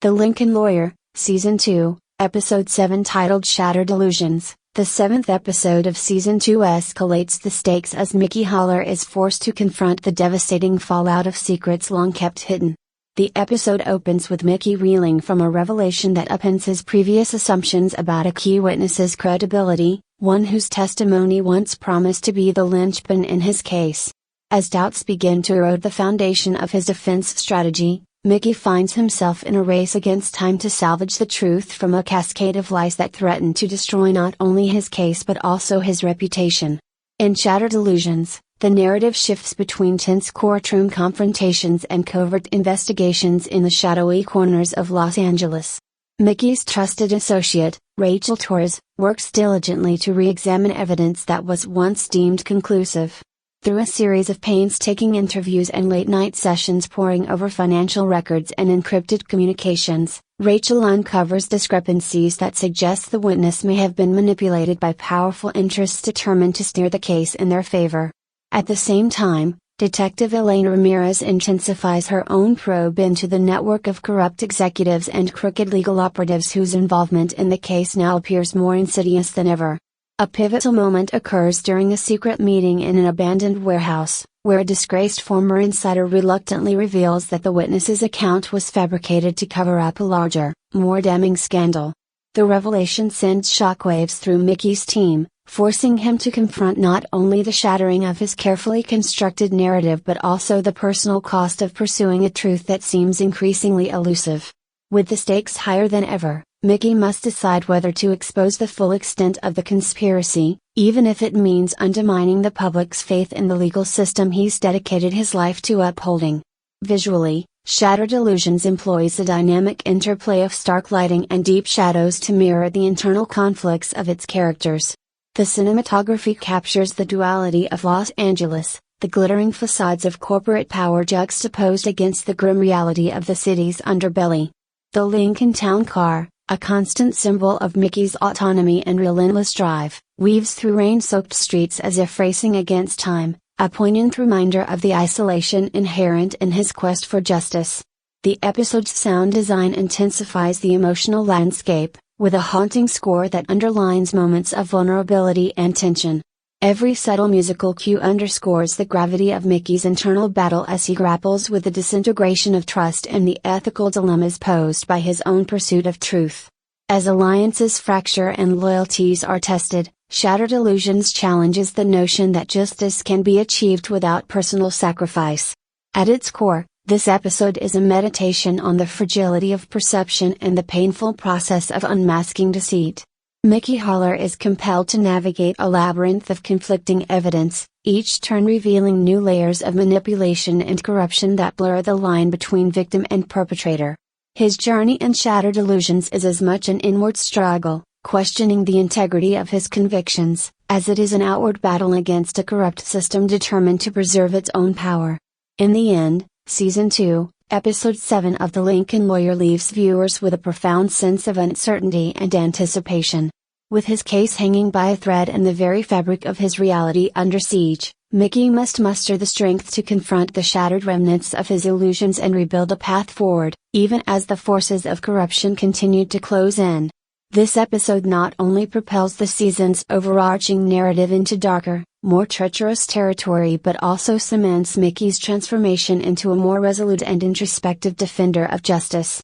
The Lincoln Lawyer, Season 2, Episode 7 titled Shattered Illusions. The 7th episode of Season 2 escalates the stakes as Mickey Haller is forced to confront the devastating fallout of secrets long kept hidden. The episode opens with Mickey reeling from a revelation that upends his previous assumptions about a key witness's credibility, one whose testimony once promised to be the linchpin in his case. As doubts begin to erode the foundation of his defense strategy, Mickey finds himself in a race against time to salvage the truth from a cascade of lies that threaten to destroy not only his case but also his reputation. In Shattered Illusions, the narrative shifts between tense courtroom confrontations and covert investigations in the shadowy corners of Los Angeles. Mickey's trusted associate, Rachel Torres, works diligently to re-examine evidence that was once deemed conclusive. Through a series of painstaking interviews and late-night sessions poring over financial records and encrypted communications, Rachel uncovers discrepancies that suggest the witness may have been manipulated by powerful interests determined to steer the case in their favor. At the same time, Detective Elena Ramirez intensifies her own probe into the network of corrupt executives and crooked legal operatives whose involvement in the case now appears more insidious than ever. A pivotal moment occurs during a secret meeting in an abandoned warehouse, where a disgraced former insider reluctantly reveals that the witness's account was fabricated to cover up a larger, more damning scandal. The revelation sends shockwaves through Mickey's team, forcing him to confront not only the shattering of his carefully constructed narrative but also the personal cost of pursuing a truth that seems increasingly elusive. With the stakes higher than ever, Mickey must decide whether to expose the full extent of the conspiracy, even if it means undermining the public's faith in the legal system he's dedicated his life to upholding. Visually, Shattered Illusions employs a dynamic interplay of stark lighting and deep shadows to mirror the internal conflicts of its characters. The cinematography captures the duality of Los Angeles, the glittering facades of corporate power juxtaposed against the grim reality of the city's underbelly. The Lincoln Town Car, a constant symbol of Mickey's autonomy and relentless drive, weaves through rain-soaked streets as if racing against time, a poignant reminder of the isolation inherent in his quest for justice. The episode's sound design intensifies the emotional landscape, with a haunting score that underlines moments of vulnerability and tension. Every subtle musical cue underscores the gravity of Mickey's internal battle as he grapples with the disintegration of trust and the ethical dilemmas posed by his own pursuit of truth. As alliances fracture and loyalties are tested, Shattered Illusions challenges the notion that justice can be achieved without personal sacrifice. At its core, this episode is a meditation on the fragility of perception and the painful process of unmasking deceit. Mickey Haller is compelled to navigate a labyrinth of conflicting evidence, each turn revealing new layers of manipulation and corruption that blur the line between victim and perpetrator. His journey in Shattered Illusions is as much an inward struggle, questioning the integrity of his convictions, as it is an outward battle against a corrupt system determined to preserve its own power. In the end, Season 2, Episode 7 of The Lincoln Lawyer leaves viewers with a profound sense of uncertainty and anticipation. With his case hanging by a thread and the very fabric of his reality under siege, Mickey must muster the strength to confront the shattered remnants of his illusions and rebuild a path forward, even as the forces of corruption continue to close in. This episode not only propels the season's overarching narrative into darker, more treacherous territory but also cements Mickey's transformation into a more resolute and introspective defender of justice.